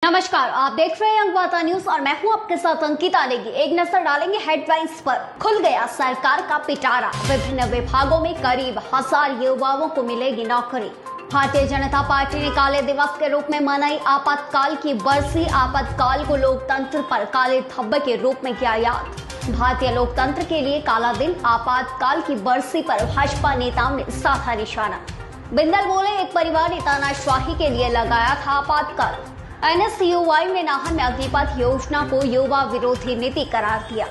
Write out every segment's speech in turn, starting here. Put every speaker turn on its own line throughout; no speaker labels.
नमस्कार, आप देख रहे हैं अंग वार्ता न्यूज और मैं हूं आपके साथ अंकिता नेगी। एक नजर डालेंगे हेडलाइंस पर। खुल गया सरकार का पिटारा, विभिन्न विभागों में करीब 1000 युवाओं को मिलेगी नौकरी। भारतीय जनता पार्टी ने काले दिवस के रूप में मनाई आपातकाल की बरसी। आपातकाल को लोकतंत्र पर काले धब्बे के रूप में किया याद। भारतीय लोकतंत्र के लिए काला दिन आपातकाल की बरसी पर भाजपा नेताओं ने साधा निशाना। बिंदल बोले, एक परिवार ने तानाशाही के लिए लगाया था आपातकाल। NSUI ने नाहन में अग्निपथ योजना को युवा विरोधी नीति करार दिया।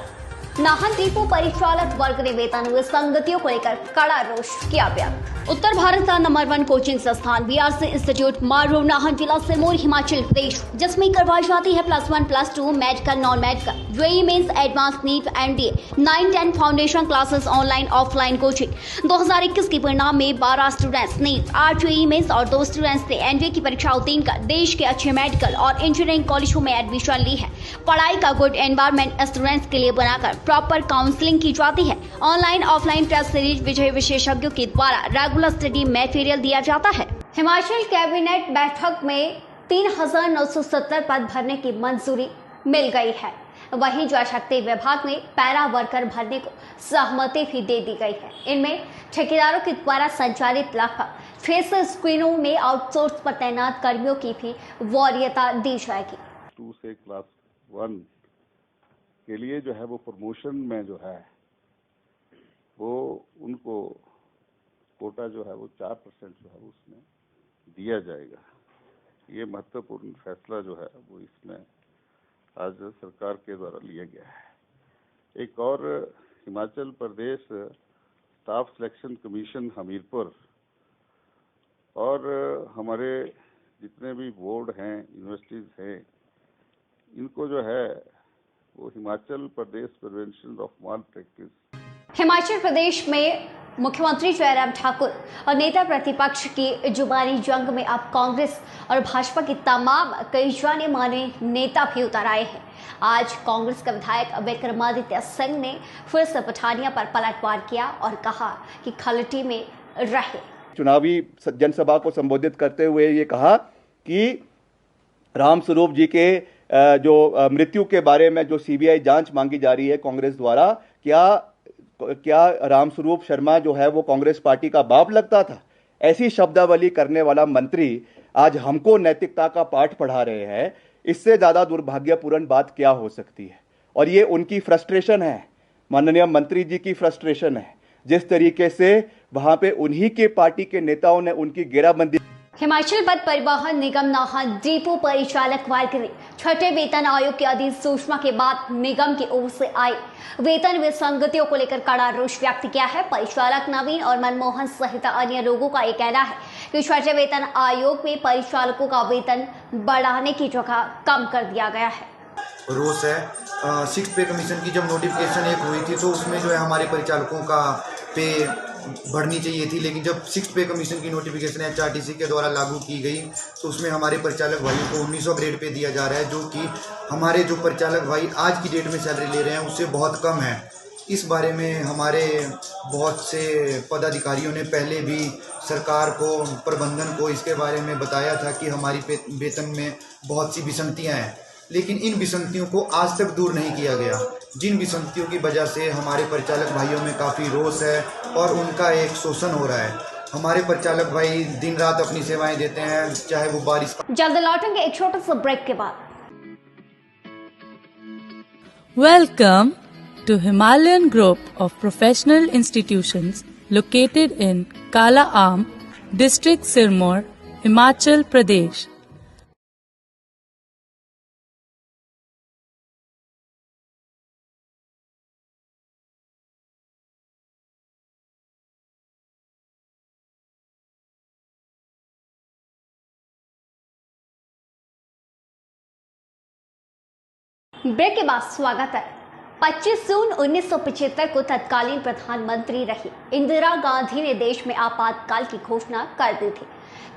नाहन डिपो परिचालक वर्ग ने वेतन विसंगतियों को लेकर कड़ा रोष किया व्यक्त। उत्तर भारत का नंबर 1 कोचिंग संस्थान BRC इंस्टीट्यूट मारू नाहन जिला सिरमौर हिमाचल प्रदेश, जिसमें करवाई जाती है +1 +2 medical non medical JEE mains advance NEET NDA 9-10 foundation classes online offline coaching. 2021 के परिणाम में 12 स्टूडेंट्स नीट 8 JEE मेंस और 2 स्टूडेंट्स ने NDA की परीक्षा उत्तीर्ण कर देश के अच्छे मेडिकल और इंजीनियरिंग कॉलेजों में एडमिशन ली है। पढ़ाई का गुड एनवायरमेंट स्टूडेंट्स के लिए बनाकर प्रॉपर काउंसलिंग की जाती है। ऑनलाइन ऑफलाइन टेस्ट सीरीज विजय विशेषज्ञों के द्वारा रेगुलर स्टडी मटेरियल दिया जाता है। हिमाचल कैबिनेट बैठक में 3970 पद भरने की मंजूरी मिल गई है। वहीं जलशक्ति विभाग में पैरा वर्कर भरने को सहमति भी दे दी गई है। इनमें ठेकेदारों के द्वारा संचालित लगभग 600 स्क्रीनों में आउटसोर्स पर तैनात कर्मियों की भी वरीयता दी जाएगी।
2 से क्लास 1 के लिए जो है वो प्रमोशन में जो है वो उनको कोटा जो है वो 4% जो है उसमें दिया जाएगा। ये महत्वपूर्ण फैसला जो है वो इसमें आज सरकार के द्वारा लिया गया है। एक और Himachal Pradesh staff selection commission Hamirpur और हमारे जितने भी बोर्ड हैं, यूनिवर्सिटीज हैं, इनको जो है वो Himachal Pradesh prevention of malpractice.
Himachal Pradesh में मुख्यमंत्री जयराम ठाकुर और नेता प्रतिपक्ष की जुबानी जंग में अब कांग्रेस और भाजपा के तमाम कई जाने माने नेता भी उतर आए हैं। आज कांग्रेस के विधायक विक्रमादित्य सिंह ने फिर से पठानिया पर पलटवार किया और कहा कि खलटी में रहे।
चुनावी जनसभा को संबोधित करते हुए ये कहा कि रामस्वरूप जी के जो मृत्यु के बारे में जो CBI जांच मांगी जा रही है कांग्रेस द्वारा, क्या रामस्वरूप शर्मा जो है वो कांग्रेस पार्टी का बाप लगता था? ऐसी शब्दावली करने वाला मंत्री आज हमको नैतिकता का पाठ पढ़ा रहे हैं। इससे ज्यादा दुर्भाग्यपूर्ण बात क्या हो सकती है? और ये उनकी फ्रस्ट्रेशन है, माननीय मंत्री जी की फ्रस्ट्रेशन है। जिस तरीके से वहां पे उन्हीं के पार्टी के नेताओं ने उनकी घेराबंदी।
हिमाचल पथ परिवहन निगम नाहन डिपो परिचालक वर्ग ने छठे वेतन आयोग की अधिसूचना के बाद निगम की ओर से आई वेतन विसंगतियों को लेकर कड़ा रोष व्यक्त किया है। परिचालक नवीन और मनमोहन सहित अन्य लोगों का ये कहना है कि छठे वेतन आयोग में परिचालकों का वेतन बढ़ाने की जगह कम कर दिया गया है।
रोष है। 6 पे कमीशन की जब नोटिफिकेशन एक हुई थी तो उसमें जो है हमारे परिचालकों का पे बढ़नी चाहिए थी, लेकिन जब 6 पे कमीशन की नोटिफिकेशन HRTC के द्वारा लागू की गई तो उसमें हमारे परिचालक भाइयों को 1900 ग्रेड पे दिया जा रहा है, जो कि हमारे जो परिचालक भाई आज की डेट में सैलरी ले रहे हैं उससे बहुत कम है। इस बारे में हमारे बहुत से पदाधिकारियों ने पहले भी सरकार को, प्रबंधन को इसके बारे में बताया था कि हमारी वेतन में बहुत सी विसंगतियाँ हैं, लेकिन इन विसंगतियों को आज तक दूर नहीं किया गया, जिन विसंगतियों की वजह से हमारे परिचालक भाइयों में काफ़ी रोष है और उनका एक शोषण हो रहा है। हमारे परिचालक भाई दिन रात अपनी सेवाएं देते हैं, चाहे वो बारिश।
जल्द लौटेंगे एक छोटे से ब्रेक के बाद।
Welcome to Himalayan Group of Professional Institutions located in Kala Aam, District Sirmaur, Himachal Pradesh.
Break के बाद स्वागत है। 25 जून 1975 को तत्कालीन प्रधानमंत्री रही इंदिरा गांधी ने देश में आपातकाल की घोषणा कर दी थी।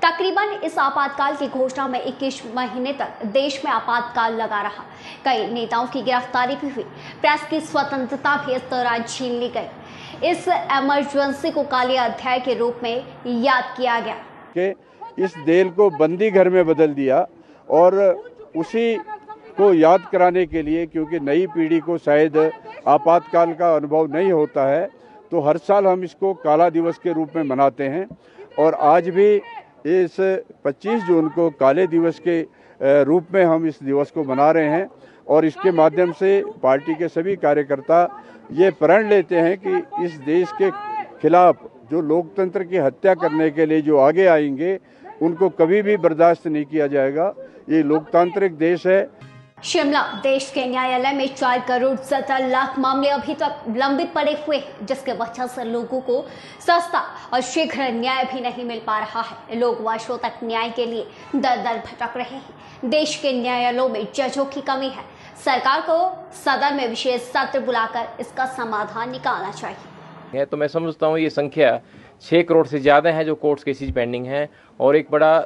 तकरीबन इस आपातकाल की घोषणा में 21 महीने तक देश में आपातकाल लगा रहा। कई नेताओं की गिरफ्तारी भी हुई। प्रेस की स्वतंत्रता भी इस दौरान छीन ली गई। इस इमरजेंसी को काले अध्याय के रूप में याद किया गया।
इस जेल को बंदी घर में बदल दिया और
उसी को याद कराने के लिए, क्योंकि नई पीढ़ी को शायद आपातकाल का अनुभव नहीं होता है, तो हर साल हम इसको काला दिवस के रूप में मनाते हैं। और आज भी इस 25 जून को काले दिवस के रूप में हम इस दिवस को मना रहे हैं। और इसके माध्यम से पार्टी के सभी कार्यकर्ता ये प्रण लेते हैं कि इस देश के खिलाफ जो लोकतंत्र की हत्या करने के लिए जो आगे आएंगे उनको कभी भी बर्दाश्त नहीं किया जाएगा। ये लोकतांत्रिक देश है।
शिमला देश के न्यायालय में 4 करोड़ 70 लाख मामले अभी तक लंबित पड़े हुए हैं, जिसके वजह से लोगों को सस्ता और शीघ्र न्याय भी नहीं मिल पा रहा है। लोग वर्षों तक न्याय के लिए दर दर भटक रहे हैं। देश के न्यायालयों में जजों की कमी है। सरकार को सदन में विशेष सत्र बुलाकर इसका समाधान निकालना चाहिए।
तो मैं समझता हूँ ये संख्या 6 करोड़ से ज़्यादा है जो कोर्ट्स केसेज पेंडिंग हैं, और एक बड़ा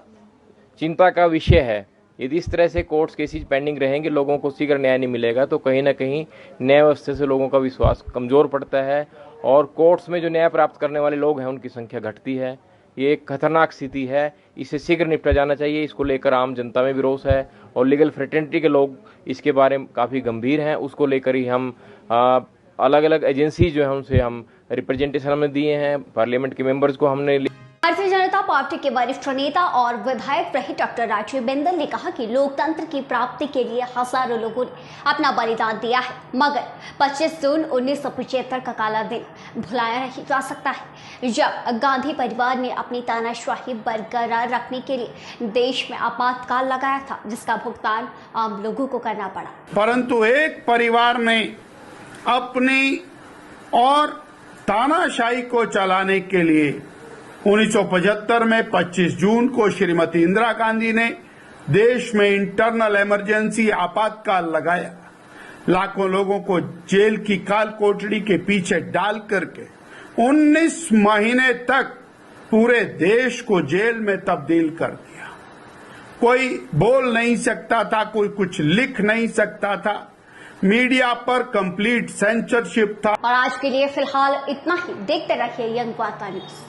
चिंता का विषय है। यदि इस तरह से कोर्ट्स केसेज पेंडिंग रहेंगे, लोगों को शीघ्र न्याय नहीं मिलेगा, तो कहीं ना कहीं न्याय व्यवस्था से लोगों का विश्वास कमज़ोर पड़ता है और कोर्ट्स में जो न्याय प्राप्त करने वाले लोग हैं उनकी संख्या घटती है। ये एक खतरनाक स्थिति है, इससे शीघ्र निपटा जाना चाहिए। इसको लेकर आम जनता में भी रोष है और लीगल फ्रेटर्निटी के लोग इसके बारे में काफ़ी गंभीर हैं। उसको लेकर ही हम अलग अलग एजेंसी जो है उनसे हम रिप्रेजेंटेशन हमने दिए हैं, पार्लियामेंट के मेंबर्स को हमने।
भारतीय जनता पार्टी के वरिष्ठ नेता और विधायक रहे डॉक्टर राजीव बिंदल ने कहा कि लोकतंत्र की प्राप्ति के लिए हजारों लोगों ने अपना बलिदान दिया है, मगर 25 जून 1975 का काला दिन भुलाया नहीं जा सकता है, जब गांधी परिवार ने अपनी तानाशाही बरकरार रखने के लिए देश में आपातकाल लगाया था, जिसका भुगतान आम लोगों को करना पड़ा।
परंतु एक परिवार ने अपनी और तानाशाही को चलाने के लिए 1975 में 25 जून को श्रीमती इंदिरा गांधी ने देश में इंटरनल इमरजेंसी आपातकाल लगाया। लाखों लोगों को जेल की काल कोठरी के पीछे डाल करके 19 महीने तक पूरे देश को जेल में तब्दील कर दिया। कोई बोल नहीं सकता था, कोई कुछ लिख नहीं सकता था, मीडिया पर कंप्लीट सेंसरशिप था।
और आज के लिए फिलहाल इतना ही। देखते रहिए यंग वार्ता न्यूज।